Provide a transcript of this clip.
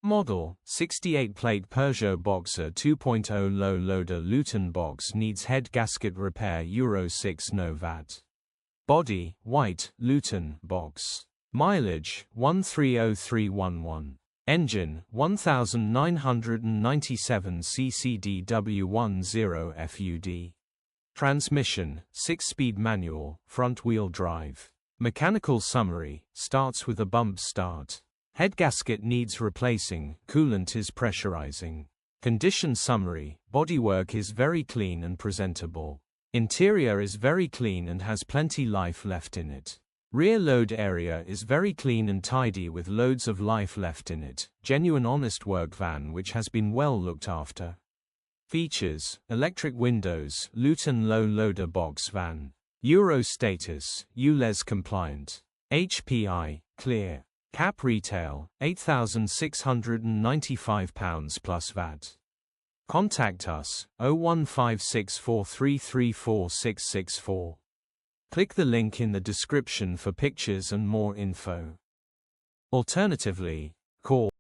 Model, 68 Plate Peugeot Boxer 2.0 Low Loader Luton box needs head gasket repair Euro 6 No Vat. Body, white, Luton box. Mileage, 130311. Engine, 1997 ccdw10 FUD. Transmission, 6-speed manual, front-wheel drive. Mechanical summary, starts with a bump start. Head gasket needs replacing, coolant is pressurising. Condition summary, bodywork is very clean and presentable. Interior is very clean and has plenty life left in it. Rear load area is very clean and tidy with loads of life left in it. Genuine honest work van which has been well looked after. Features, electric windows, Luton low loader box van. Euro status, Ulez compliant. HPI, clear. Cap retail, £8,695 plus VAT. Contact us, 01564334664. Click the link in the description for pictures and more info. Alternatively, call